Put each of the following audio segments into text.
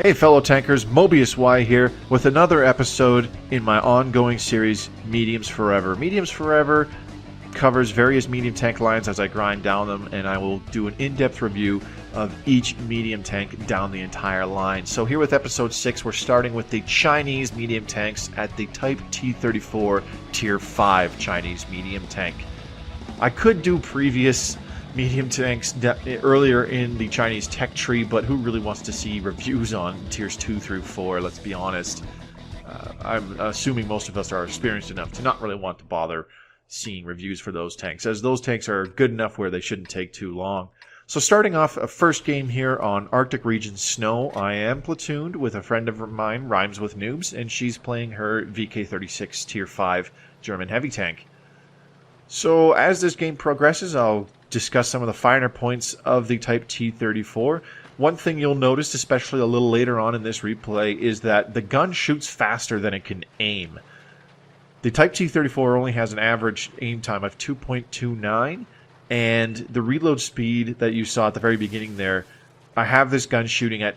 Hey fellow tankers, Mobius Y here with another episode in my ongoing series, Mediums Forever. Mediums Forever covers various medium tank lines as I grind down them, and I will do an in-depth review of each medium tank down the entire line. So here with episode 6, we're starting with the Chinese medium tanks at the Type T-34 Tier 5 Chinese medium tank. I could do previous medium tanks earlier in the Chinese tech tree, but who really wants to see reviews on tiers 2 through 4? Let's be honest. I'm assuming most of us are experienced enough to not really want to bother seeing reviews for those tanks, as those tanks are good enough where they shouldn't take too long. So starting off a first game here on Arctic Region Snow, I am platooned with a friend of mine, Rhymes with Noobs, and she's playing her VK36 Tier 5 German heavy tank. So as this game progresses, I'll discuss some of the finer points of the Type T-34. One thing you'll notice, especially a little later on in this replay, is that the gun shoots faster than it can aim. The Type T-34 only has an average aim time of 2.29, and the reload speed that you saw at the very beginning there, I have this gun shooting at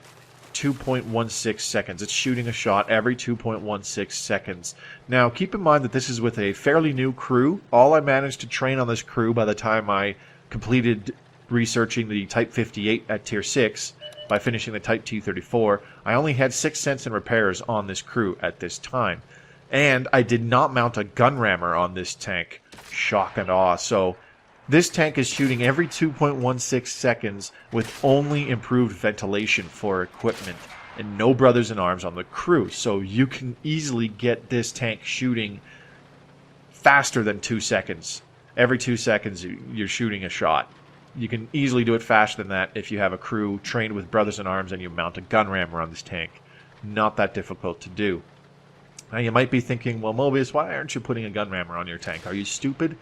2.16 seconds. It's shooting a shot every 2.16 seconds. Now, keep in mind that this is with a fairly new crew. All I managed to train on this crew by the time I completed researching the Type 58 at Tier 6 by finishing the Type T-34. I only had 6 cents in repairs on this crew at this time. And I did not mount a gun rammer on this tank. Shock and awe. So this tank is shooting every 2.16 seconds with only improved ventilation for equipment and no brothers in arms on the crew. So you can easily get this tank shooting faster than 2 seconds. Every 2 seconds you're shooting a shot. You can easily do it faster than that if you have a crew trained with brothers in arms and you mount a gun rammer on this tank. Not that difficult to do. Now you might be thinking, well, Mobius, why aren't you putting a gun rammer on your tank? Are you stupid?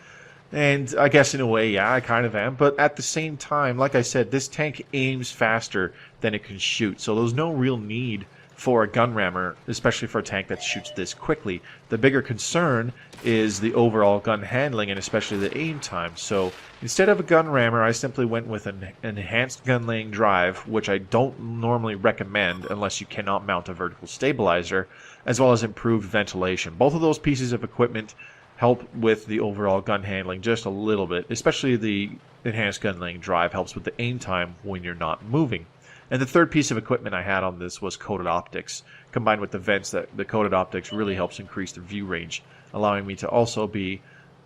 And I guess in a way, yeah, I kind of am. But at the same time, like I said, this tank aims faster than it can shoot. So there's no real need for a gun rammer, especially for a tank that shoots this quickly. The bigger concern is the overall gun handling and especially the aim time. So instead of a gun rammer, I simply went with an enhanced gun laying drive, which I don't normally recommend unless you cannot mount a vertical stabilizer, as well as improved ventilation. Both of those pieces of equipment help with the overall gun handling just a little bit, especially the enhanced gun laying drive helps with the aim time when you're not moving. And the third piece of equipment I had on this was coated optics. Combined with the vents, that the coated optics really helps increase the view range, allowing me to also be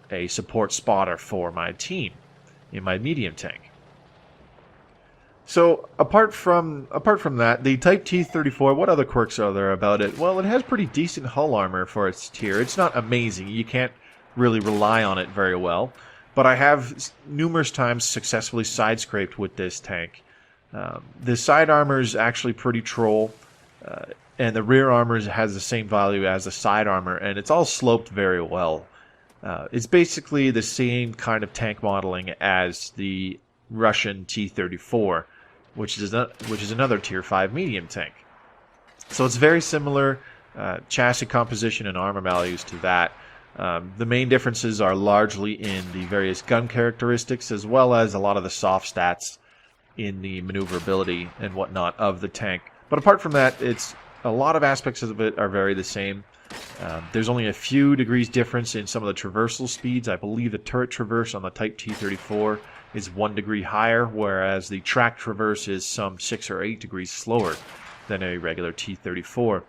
a support spotter for my team in my medium tank. So apart from that, the Type T-34, what other quirks are there about it? Well, it has pretty decent hull armor for its tier. It's not amazing. You can't really rely on it very well. But I have numerous times successfully side-scraped with this tank. The side armor is actually pretty troll, and the rear armor has the same value as the side armor, and it's all sloped very well. It's basically the same kind of tank modeling as the Russian T-34, which is another Tier 5 medium tank. So it's very similar chassis composition and armor values to that. The main differences are largely in the various gun characteristics, as well as a lot of the soft stats in the maneuverability and whatnot of the tank. But apart from that, it's a lot of aspects of it are very the same. There's only a few degrees difference in some of the traversal speeds. I believe the turret traverse on the Type T-34 is 1 degree higher, whereas the track traverse is some 6 or 8 degrees slower than a regular T-34.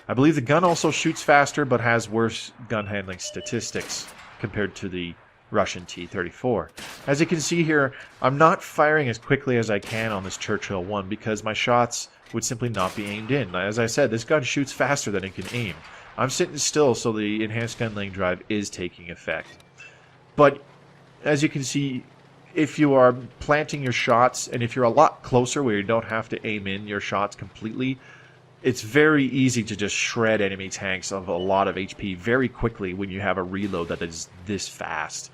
I believe the gun also shoots faster, but has worse gun handling statistics compared to the Russian T-34. As you can see here, I'm not firing as quickly as I can on this Churchill 1 because my shots would simply not be aimed in. As I said, this gun shoots faster than it can aim. I'm sitting still, so the enhanced gun laying drive is taking effect. But as you can see, if you are planting your shots, and if you're a lot closer where you don't have to aim in your shots completely, it's very easy to just shred enemy tanks of a lot of HP very quickly when you have a reload that is this fast.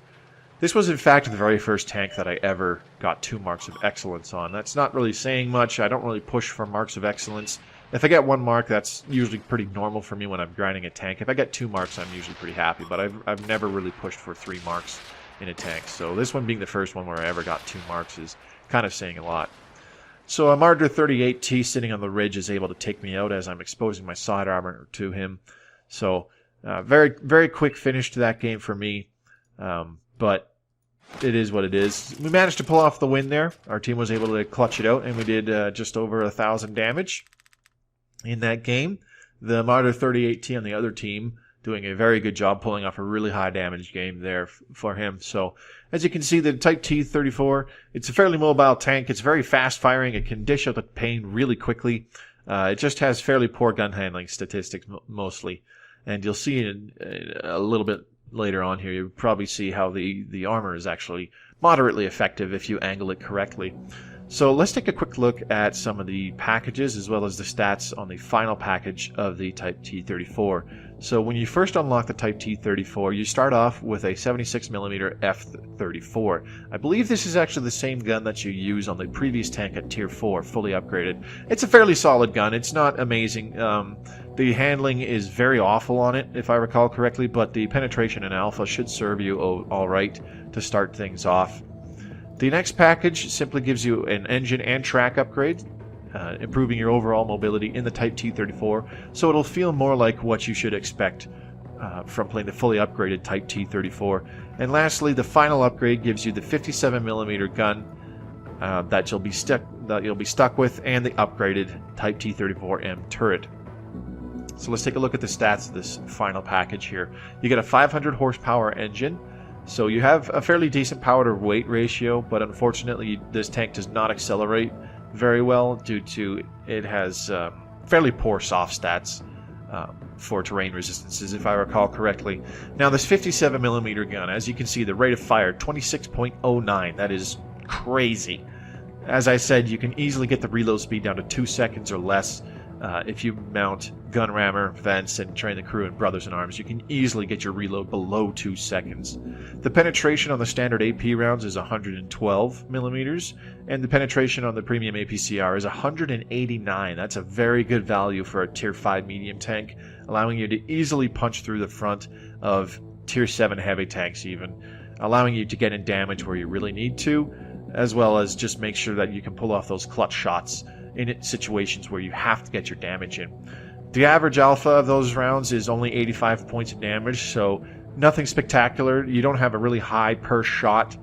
This was in fact the very first tank that I ever got 2 marks of excellence on. That's not really saying much. I don't really push for marks of excellence. If I get 1 mark, that's usually pretty normal for me when I'm grinding a tank. If I get 2 marks, I'm usually pretty happy, but I've never really pushed for 3 marks in a tank. So this one being the first one where I ever got 2 marks is kind of saying a lot. So a Marder 38T sitting on the ridge is able to take me out as I'm exposing my side armor to him. So very, very quick finish to that game for me. But it is what it is. We managed to pull off the win there. Our team was able to clutch it out, and we did just over 1,000 damage in that game. The Marder 38T on the other team doing a very good job pulling off a really high damage game there for him. So as you can see, the Type T-34, it's a fairly mobile tank. It's very fast firing. It can dish out the pain really quickly. It just has fairly poor gun handling statistics mostly. And you'll see in a little bit later on here, you'll probably see how the armor is actually moderately effective if you angle it correctly. So let's take a quick look at some of the packages as well as the stats on the final package of the Type T-34. So when you first unlock the Type T-34, you start off with a 76mm F-34. I believe this is actually the same gun that you use on the previous tank at Tier 4, fully upgraded. It's a fairly solid gun. It's not amazing. The handling is very awful on it, if I recall correctly, but the penetration and alpha should serve you all right to start things off. The next package simply gives you an engine and track upgrade, improving your overall mobility in the Type T-34, so it'll feel more like what you should expect from playing the fully upgraded Type T-34. And lastly, the final upgrade gives you the 57mm gun that you'll be stuck with, and the upgraded Type T-34M turret. So let's take a look at the stats of this final package here. You get a 500 horsepower engine. So you have a fairly decent power to weight ratio, but unfortunately this tank does not accelerate very well due to it has fairly poor soft stats for terrain resistances, if I recall correctly. Now this 57mm gun, as you can see, the rate of fire 26.09. That is crazy. As I said, you can easily get the reload speed down to 2 seconds or less. If you mount gun rammer, vents, and train the crew in Brothers in Arms, you can easily get your reload below 2 seconds. The penetration on the standard AP rounds is 112mm, and the penetration on the premium APCR is 189. That's a very good value for a Tier 5 medium tank, allowing you to easily punch through the front of Tier 7 heavy tanks even, allowing you to get in damage where you really need to, as well as just make sure that you can pull off those clutch shots in situations where you have to get your damage in. The average alpha of those rounds is only 85 points of damage, so nothing spectacular. You don't have a really high per shot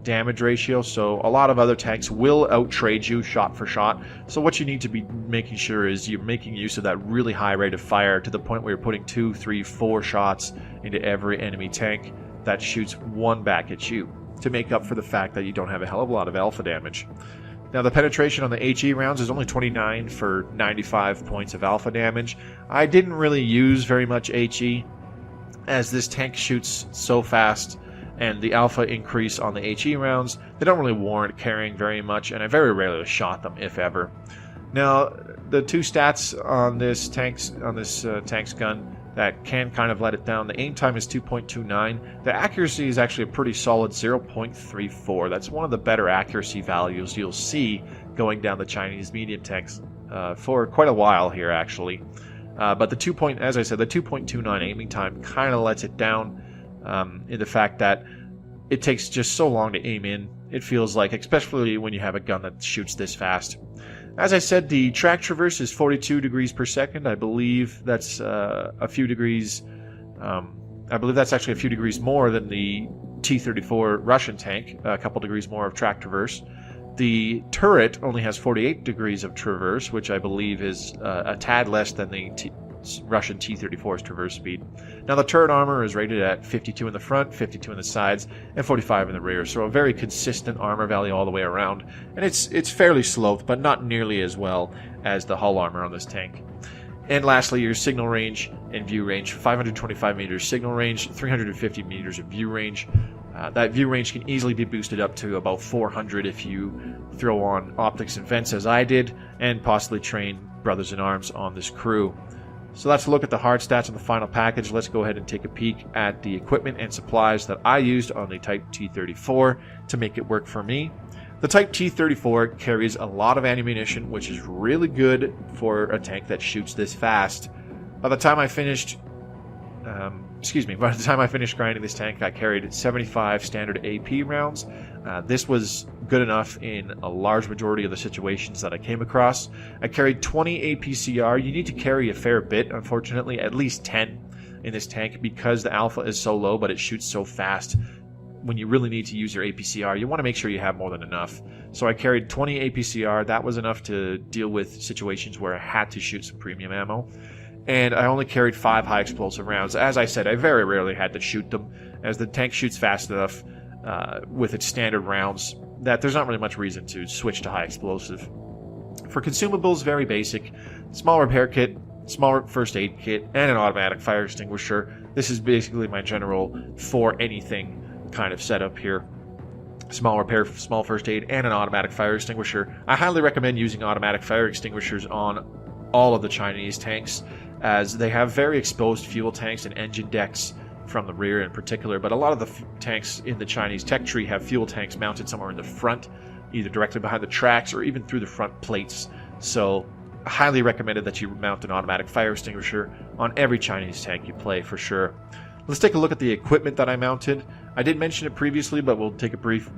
damage ratio, so a lot of other tanks will outtrade you shot for shot. So what you need to be making sure is you're making use of that really high rate of fire to the point where you're putting 2, 3, 4 shots into every enemy tank that shoots one back at you, to make up for the fact that you don't have a hell of a lot of alpha damage. Now the penetration on the HE rounds is only 29 for 95 points of alpha damage. I didn't really use very much HE as this tank shoots so fast, and the alpha increase on the HE rounds, they don't really warrant carrying very much, and I very rarely shot them, if ever. Now the two stats on this tank's gun that can kind of let it down. The aim time is 2.29. The accuracy is actually a pretty solid 0.34. That's one of the better accuracy values you'll see going down the Chinese medium tanks for quite a while here, actually. But as I said, the 2.29 aiming time kind of lets it down in the fact that it takes just so long to aim in. It feels like, especially when you have a gun that shoots this fast. As I said, the track traverse is 42 degrees per second. I believe that's a few degrees. I believe that's actually a few degrees more than the T-34 Russian tank. A couple degrees more of track traverse. The turret only has 48 degrees of traverse, which I believe is a tad less than the Russian T-34's traverse speed. Now the turret armor is rated at 52 in the front, 52 in the sides, and 45 in the rear, so a very consistent armor value all the way around. And it's fairly sloped, but not nearly as well as the hull armor on this tank. And lastly, your signal range and view range: 525 meters signal range, 350 meters of view range. That view range can easily be boosted up to about 400 if you throw on optics and vents, as I did, and possibly train Brothers in Arms on this crew. So let's look at the hard stats on the final package. Let's go ahead and take a peek at the equipment and supplies that I used on the Type T-34 to make it work for me. The Type T-34 carries a lot of ammunition, which is really good for a tank that shoots this fast. By the time I finished excuse me, by the time I finished grinding this tank, I carried 75 standard AP rounds. This was good enough in a large majority of the situations that I came across. I carried 20 APCR. You need to carry a fair bit, unfortunately, at least 10 in this tank because the alpha is so low, but it shoots so fast. When you really need to use your APCR, you want to make sure you have more than enough. So I carried 20 APCR. That was enough to deal with situations where I had to shoot some premium ammo. And I only carried 5 high explosive rounds. As I said, I very rarely had to shoot them, as the tank shoots fast enough with its standard rounds that there's not really much reason to switch to high explosive. For consumables, very basic. Small repair kit, small first aid kit, and an automatic fire extinguisher. This is basically my general for anything kind of setup here. Small repair, small first aid, and an automatic fire extinguisher. I highly recommend using automatic fire extinguishers on all of the Chinese tanks, as they have very exposed fuel tanks and engine decks from the rear in particular, but a lot of the tanks in the Chinese tech tree have fuel tanks mounted somewhere in the front, either directly behind the tracks or even through the front plates. So highly recommended that you mount an automatic fire extinguisher on every Chinese tank you play for sure. Let's take a look at the equipment that I mounted. I did mention it previously, but we'll take a brief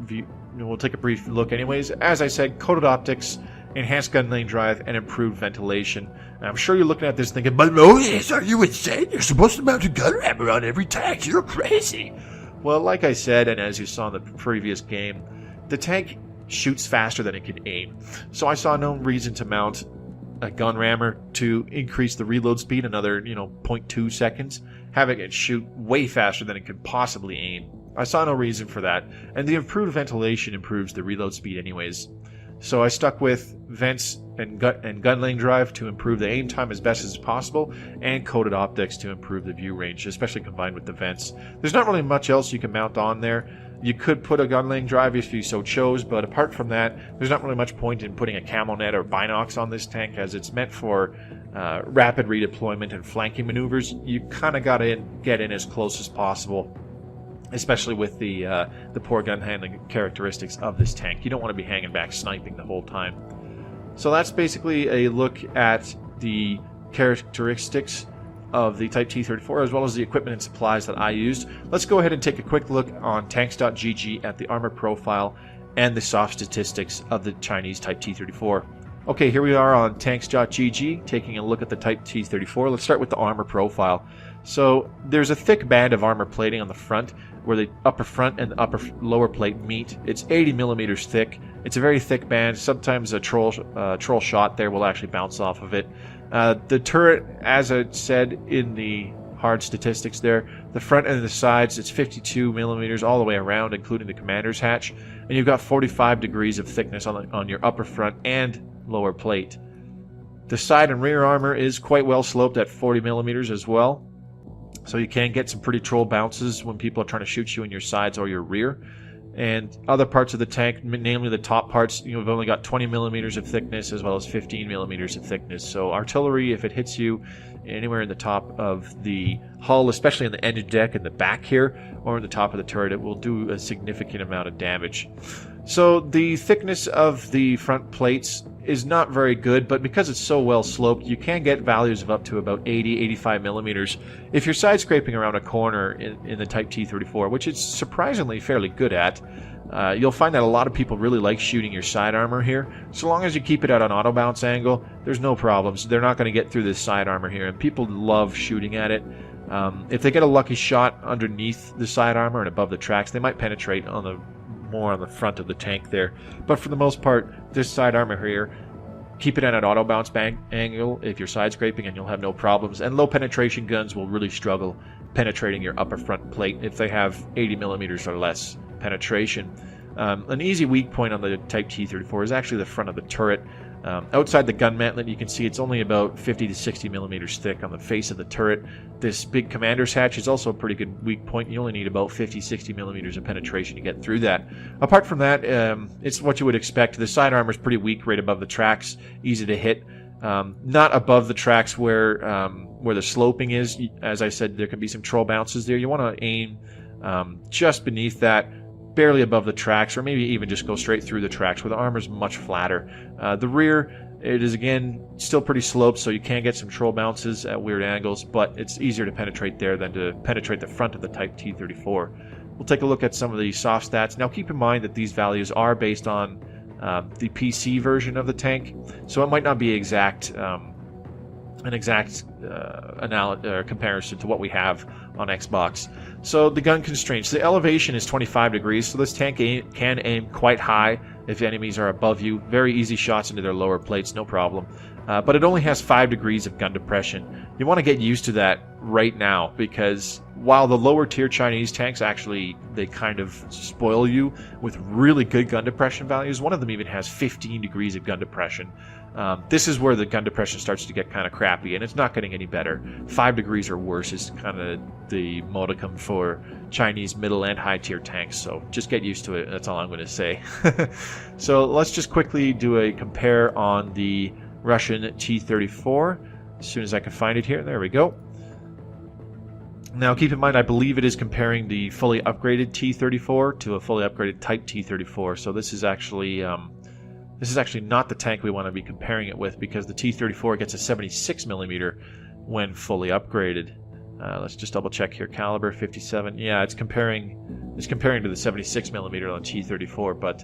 look anyways. As I said, coated optics, enhanced gun lane drive, and improved ventilation. And I'm sure you're looking at this thinking, but Mobius, are you insane? You're supposed to mount a gun hammer on every tank. You're crazy. Well, like I said, and as you saw in the previous game, the tank shoots faster than it can aim. So I saw no reason to mount a gun rammer to increase the reload speed another, 0.2 seconds, having it shoot way faster than it could possibly aim. I saw no reason for that, and the improved ventilation improves the reload speed anyways. So I stuck with vents and gun lane drive to improve the aim time as best as possible, and coated optics to improve the view range, especially combined with the vents. There's not really much else you can mount on there. You could put a gun lane drive if you so chose, but apart from that, there's not really much point in putting a camo net or binocs on this tank, as it's meant for rapid redeployment and flanking maneuvers. You kind of got to get in as close as possible, especially with the poor gun handling characteristics of this tank. You don't want to be hanging back sniping the whole time. So that's basically a look at the characteristics of the Type T-34, as well as the equipment and supplies that I used. Let's go ahead and take a quick look on tanks.gg at the armor profile and the soft statistics of the Chinese Type T-34. Okay, here we are on tanks.gg, taking a look at the Type T-34. Let's start with the armor profile. So there's a thick band of armor plating on the front, where the upper front and the lower plate meet. It's 80 millimeters thick. It's a very thick band. Sometimes a troll shot there will actually bounce off of it. The turret, as I said in the hard statistics there, the front and the sides, it's 52 millimeters all the way around, including the commander's hatch, and you've got 45 degrees of thickness on your upper front and lower plate. The side and rear armor is quite well sloped at 40 millimeters as well, so you can get some pretty troll bounces when people are trying to shoot you in your sides or your rear. And other parts of the tank, namely the top parts, you've only got 20 millimeters of thickness as well as 15 millimeters of thickness. So artillery, if it hits you anywhere in the top of the hull, especially in the engine deck and the back here, or in the top of the turret, it will do a significant amount of damage. So the thickness of the front plates is not very good, but because it's so well sloped, you can get values of up to about 80-85 millimeters if you're side scraping around a corner in the Type T-34, which it's surprisingly fairly good at. You'll find that a lot of people really like shooting your side armor here. So long as you keep it at an auto bounce angle, there's no problems. They're not going to get through this side armor here, and people love shooting at it. If they get a lucky shot underneath the side armor and above the tracks, they might penetrate more on the front of the tank there. But for the most part, this side armor here, keep it at an auto bounce angle if you're side scraping, and you'll have no problems. And low penetration guns will really struggle penetrating your upper front plate if they have 80 millimeters or less penetration. An easy weak point on the Type T-34 is actually the front of the turret. Outside the gun mantlet, you can see it's only about 50 to 60 millimeters thick on the face of the turret. This big commander's hatch is also a pretty good weak point. You only need about 50-60 millimeters of penetration to get through that. Apart from that, it's what you would expect. The side armor is pretty weak right above the tracks, easy to hit. Not above the tracks where the sloping is. As I said, there can be some troll bounces there. You want to aim just beneath that, barely above the tracks, or maybe even just go straight through the tracks where the armor is much flatter. The rear, It is, again, still pretty sloped, so you can get some troll bounces at weird angles, but it's easier to penetrate there than to penetrate the front of the Type T-34. We'll take a look at some of the soft stats. Now keep in mind that these values are based on the PC version of the tank, so it might not be an exact comparison to what we have on Xbox. So the gun constraints. The elevation is 25 degrees, so this tank can aim quite high if enemies are above you. Very easy shots into their lower plates, no problem. But it only has 5 degrees of gun depression. You want to get used to that right now, because while the lower tier Chinese tanks actually, they kind of spoil you with really good gun depression values. One of them even has 15 degrees of gun depression. This is where the gun depression starts to get kind of crappy, and it's not getting any better. 5 degrees or worse is kind of the modicum for Chinese middle and high tier tanks, so just get used to it. That's all I'm going to say. So let's just quickly do a compare on the Russian T-34 as soon as I can find it here. There we go. Now keep in mind, I believe it is comparing the fully upgraded T-34 to a fully upgraded Type T-34, so this is actually not the tank we want to be comparing it with, because the T-34 gets a 76mm when fully upgraded. Let's just double check here. Caliber 57. Yeah, it's comparing to the 76mm on T-34, but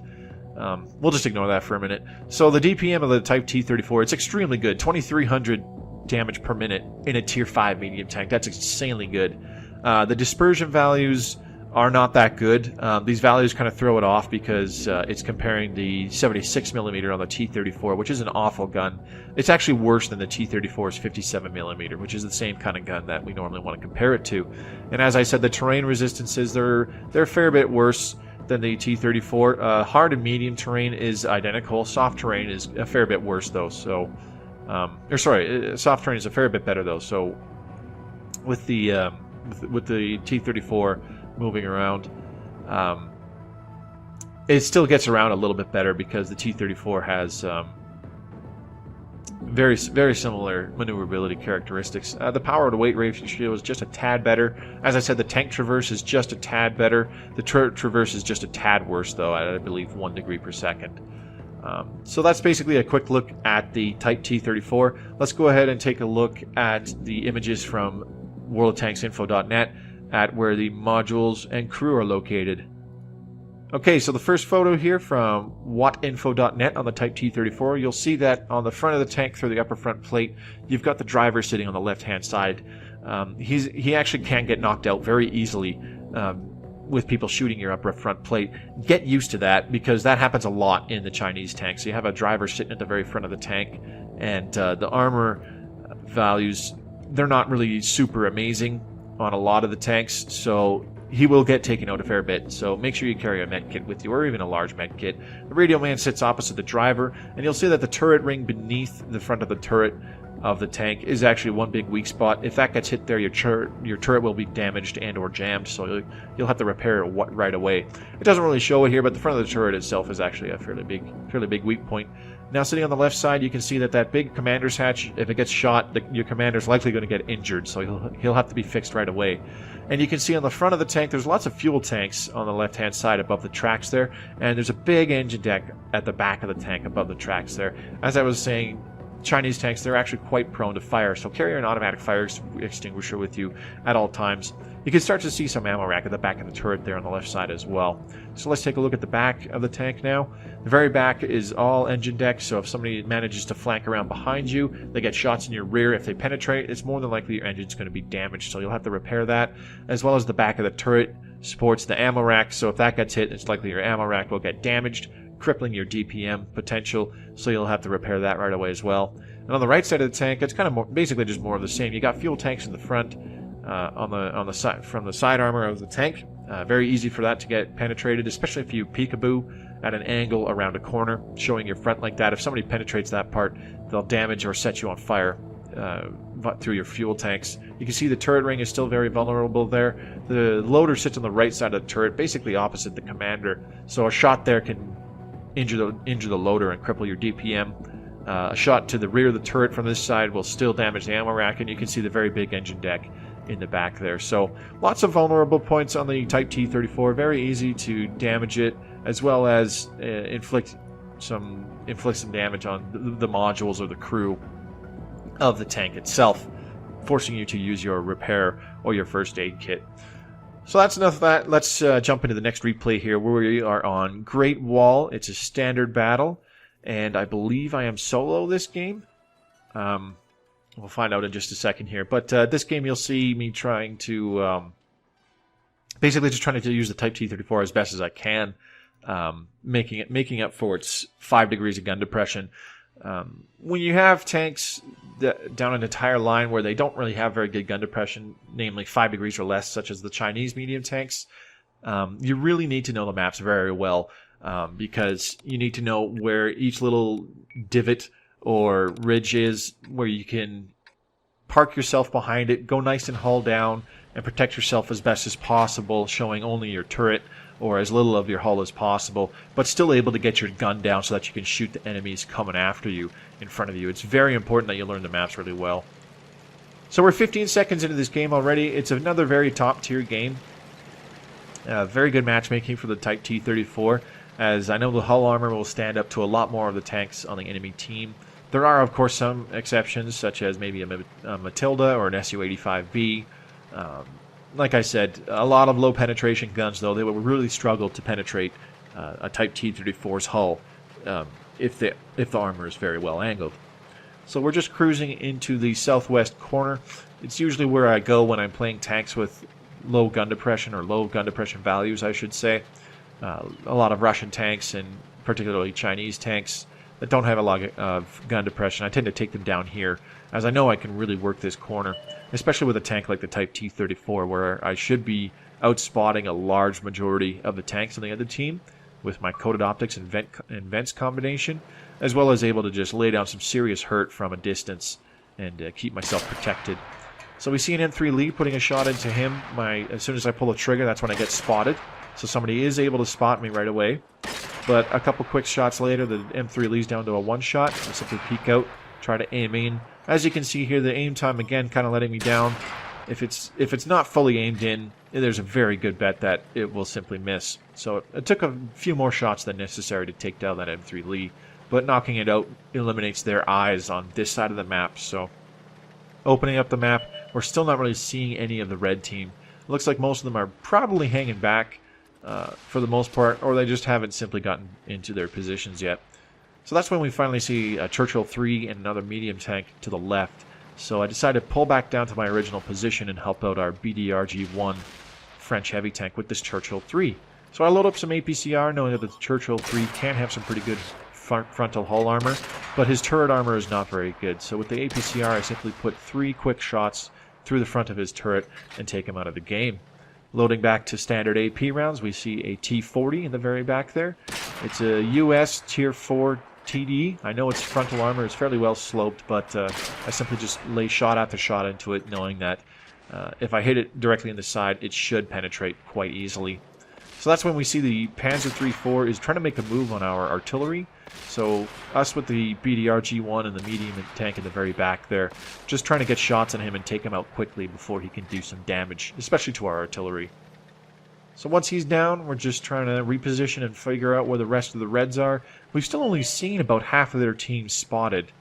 we'll just ignore that for a minute. So the DPM of the Type T-34, it's extremely good. 2,300 damage per minute in a Tier 5 medium tank. That's insanely good. The dispersion values are not that good. These values kind of throw it off because it's comparing the 76mm on the T-34, which is an awful gun. It's actually worse than the T-34's 57mm, which is the same kind of gun that we normally want to compare it to. And as I said, the terrain resistances, they're a fair bit worse than the T-34. Hard and medium terrain is identical. Soft terrain is a fair bit worse, though. So, soft terrain is a fair bit better, though. So, with the T-34 moving around, it still gets around a little bit better because the T-34 has very similar maneuverability characteristics. The power to weight ratio is just a tad better. As I said, the tank traverse is just a tad better. The turret traverse is just a tad worse, though, at I believe 1 degree per second. So that's basically a quick look at the Type T-34. Let's go ahead and take a look at the images from worldoftanksinfo.net at where the modules and crew are located. Okay, so the first photo here from whatinfo.net on the Type T-34, you'll see that on the front of the tank through the upper front plate, you've got the driver sitting on the left-hand side. He actually can get knocked out very easily with people shooting your upper front plate. Get used to that, because that happens a lot in the Chinese tanks. So you have a driver sitting at the very front of the tank, and the armor values, they're not really super amazing on a lot of the tanks, so he will get taken out a fair bit. So make sure you carry a med kit with you, or even a large med kit. The radio man sits opposite the driver, and you'll see that the turret ring beneath the front of the turret of the tank is actually one big weak spot. If that gets hit there, your turret will be damaged and or jammed, so you'll have to repair it right away. It doesn't really show it here, but the front of the turret itself is actually a fairly big weak point. Now, sitting on the left side, you can see that big commander's hatch, if it gets shot, your commander's likely going to get injured, so he'll have to be fixed right away. And you can see on the front of the tank, there's lots of fuel tanks on the left-hand side above the tracks there, and there's a big engine deck at the back of the tank above the tracks there. As I was saying, Chinese tanks, they're actually quite prone to fire, so carry an automatic fire extinguisher with you at all times. You can start to see some ammo rack at the back of the turret there on the left side as well. So let's take a look at the back of the tank now. The very back is all engine deck, so if somebody manages to flank around behind you, they get shots in your rear. If they penetrate, it's more than likely your engine's going to be damaged, so you'll have to repair that. As well as the back of the turret supports the ammo rack, so if that gets hit, it's likely your ammo rack will get damaged, crippling your DPM potential, so you'll have to repair that right away as well. And on the right side of the tank, it's kind of basically just more of the same. You got fuel tanks in the front, on the side, from the side armor of the tank. Very easy for that to get penetrated, especially if you peekaboo at an angle around a corner, showing your front like that. If somebody penetrates that part, they'll damage or set you on fire through your fuel tanks. You can see the turret ring is still very vulnerable there. The loader sits on the right side of the turret, basically opposite the commander, so a shot there can injure the loader and cripple your DPM. A shot to the rear of the turret from this side will still damage the ammo rack, and you can see the very big engine deck in the back there. So lots of vulnerable points on the Type T-34. Very easy to damage it, as well as inflict inflict some damage on the modules or the crew of the tank itself, forcing you to use your repair or your first aid kit. So that's enough of that. Let's jump into the next replay here, where we are on Great Wall. It's a standard battle, and I believe I am solo this game. We'll find out in just a second here. But this game, you'll see me trying to basically just trying to use the Type T-34 as best as I can, making up for its 5 degrees of gun depression. When you have tanks down an entire line where they don't really have very good gun depression, namely 5 degrees or less, such as the Chinese medium tanks, you really need to know the maps very well, because you need to know where each little divot or ridge is, where you can park yourself behind it, go nice and hull down, and protect yourself as best as possible, showing only your turret or as little of your hull as possible, but still able to get your gun down so that you can shoot the enemies coming after you in front of you. It's very important that you learn the maps really well. So we're 15 seconds into this game already. It's another very top-tier game. Very good matchmaking for the Type T-34, as I know the hull armor will stand up to a lot more of the tanks on the enemy team. There are, of course, some exceptions, such as maybe a Matilda or an Su-85B. Like I said, a lot of low penetration guns, though, they will really struggle to penetrate a Type T-34's hull if the armor is very well angled. So we're just cruising into the southwest corner. It's usually where I go when I'm playing tanks with low gun depression, or low gun depression values, I should say. A lot of Russian tanks, and particularly Chinese tanks, that don't have a lot of gun depression. I tend to take them down here, as I know I can really work this corner, especially with a tank like the Type T-34, where I should be outspotting a large majority of the tanks on the other team with my coated optics and vents combination, as well as able to just lay down some serious hurt from a distance and keep myself protected. So we see an M3 Lee putting a shot into him. As soon as I pull the trigger, that's when I get spotted. So somebody is able to spot me right away. But a couple quick shots later, the M3 Lee's down to a one-shot. I simply peek out, try to aim in. As you can see here, the aim time, again, kind of letting me down. If it's not fully aimed in, there's a very good bet that it will simply miss. So it took a few more shots than necessary to take down that M3 Lee. But knocking it out eliminates their eyes on this side of the map. So opening up the map, we're still not really seeing any of the red team. It looks like most of them are probably hanging back for the most part, or they just haven't simply gotten into their positions yet. So that's when we finally see a Churchill 3 and another medium tank to the left. So I decided to pull back down to my original position and help out our BDRG-1 French heavy tank with this Churchill 3. So I load up some APCR, knowing that the Churchill 3 can have some pretty good frontal hull armor, but his turret armor is not very good. So with the APCR, I simply put 3 quick shots through the front of his turret and take him out of the game. Loading back to standard AP rounds, we see a T-40 in the very back there. It's a US Tier 4 TD. I know its frontal armor is fairly well sloped, but I simply just lay shot after shot into it, knowing that if I hit it directly in the side, it should penetrate quite easily. So that's when we see the Panzer III-4 is trying to make a move on our artillery. So us with the BDRG-1 and the medium tank in the very back there, just trying to get shots on him and take him out quickly before he can do some damage, especially to our artillery. So once he's down, we're just trying to reposition and figure out where the rest of the Reds are. We've still only seen about half of their team spotted.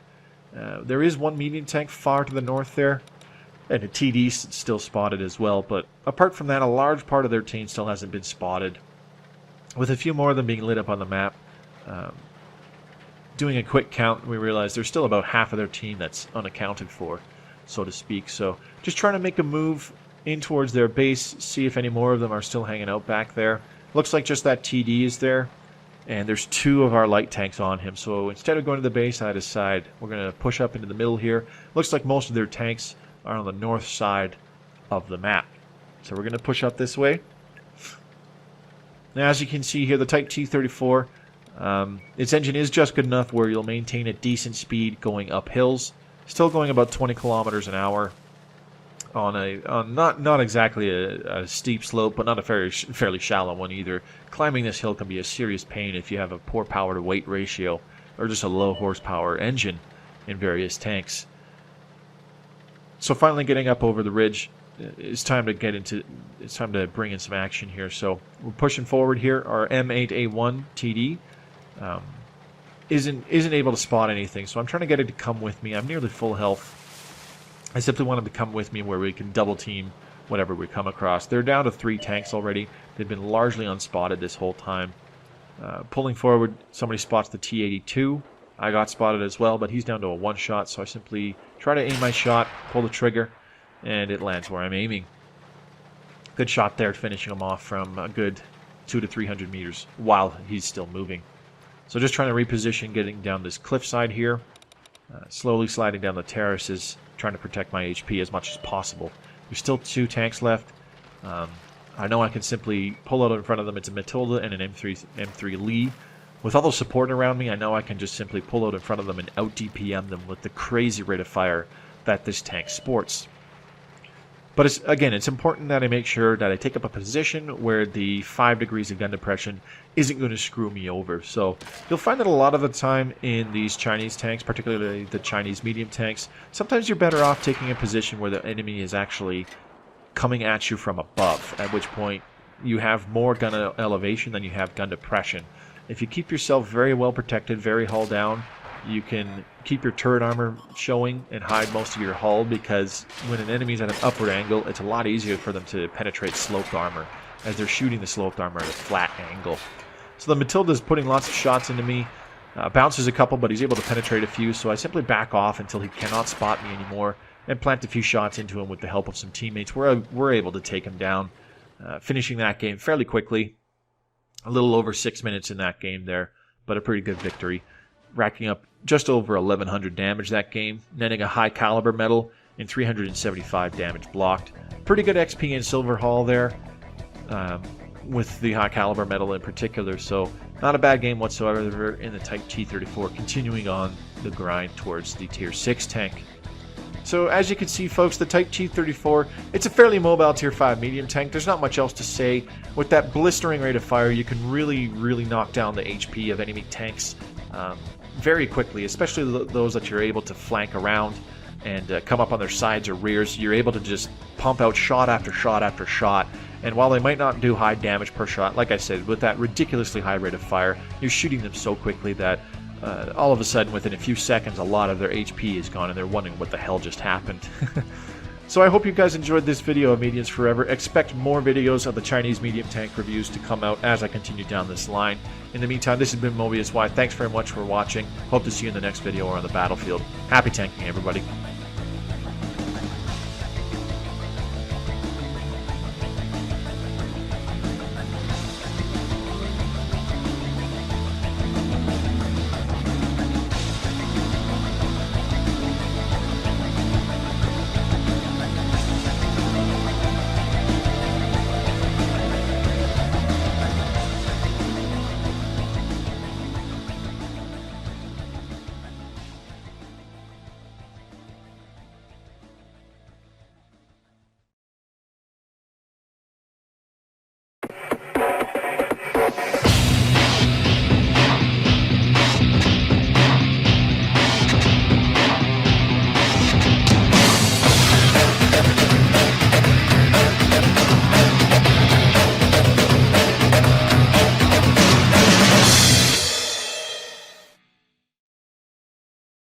There is one medium tank far to the north there, and a TD still spotted as well, but apart from that, a large part of their team still hasn't been spotted, with a few more of them being lit up on the map. Doing a quick count, we realize there's still about half of their team that's unaccounted for, so to speak. So just trying to make a move in towards their base, see if any more of them are still hanging out back there. Looks like just that TD is there, and there's 2 of our light tanks on him. So instead of going to the base, I decide we're going to push up into the middle here. Looks like most of their tanks are on the north side of the map. So we're going to push up this way. Now, as you can see here, the Type T-34, its engine is just good enough where you'll maintain a decent speed going up hills. Still going about 20 kilometers an hour on not exactly a steep slope, but not a fairly shallow one either. Climbing this hill can be a serious pain if you have a poor power to weight ratio or just a low horsepower engine in various tanks. So finally getting up over the ridge, it's time to bring in some action here. So we're pushing forward here, our M8A1 TD. isn't able to spot anything. So I'm trying to get it to come with me. I'm nearly full health. I simply want him to come with me where we can double team whatever we come across. They're down to 3 tanks already. They've been largely unspotted this whole time. Pulling forward, somebody spots the T-82. I got spotted as well, but he's down to a 1-shot, so I simply try to aim my shot, pull the trigger, and it lands where I'm aiming. Good shot there, finishing him off from a good 200 to 300 meters while he's still moving. So just trying to reposition, getting down this cliffside here. Slowly sliding down the terraces, trying to protect my HP as much as possible. There's still 2 tanks left. I know I can simply pull out in front of them. It's a Matilda and an M3 Lee. With all the support around me, I know I can just simply pull out in front of them and out-DPM them with the crazy rate of fire that this tank sports. But again, it's important that I make sure that I take up a position where the 5 degrees of gun depression isn't going to screw me over. So you'll find that a lot of the time in these Chinese tanks, particularly the Chinese medium tanks, sometimes you're better off taking a position where the enemy is actually coming at you from above, at which point you have more gun elevation than you have gun depression. If you keep yourself very well protected, very hull down, you can keep your turret armor showing and hide most of your hull, because when an enemy's at an upward angle, it's a lot easier for them to penetrate sloped armor, as they're shooting the sloped armor at a flat angle. So the Matilda's putting lots of shots into me, bounces a couple, but he's able to penetrate a few, so I simply back off until he cannot spot me anymore, and plant a few shots into him with the help of some teammates. We're able to take him down, finishing that game fairly quickly. A little over 6 minutes in that game there, but a pretty good victory. Racking up just over 1,100 damage that game, netting a high caliber medal and 375 damage blocked. Pretty good XP and silver haul there, with the high caliber medal in particular, so not a bad game whatsoever in the Type T-34, continuing on the grind towards the Tier 6 tank. So as you can see, folks, the Type T-34, it's a fairly mobile Tier 5 medium tank. There's not much else to say. With that blistering rate of fire, you can really knock down the HP of enemy tanks very quickly, especially those that you're able to flank around and come up on their sides or rears. You're able to just pump out shot after shot after shot, and while they might not do high damage per shot, like I said, with that ridiculously high rate of fire, you're shooting them so quickly that all of a sudden, within a few seconds, a lot of their HP is gone, and they're wondering what the hell just happened. So I hope you guys enjoyed this video of Mediums Forever. Expect more videos of the Chinese medium tank reviews to come out as I continue down this line. In the meantime, this has been Mobius. Thanks very much for watching. Hope to see you in the next video or on the battlefield. Happy tanking, everybody.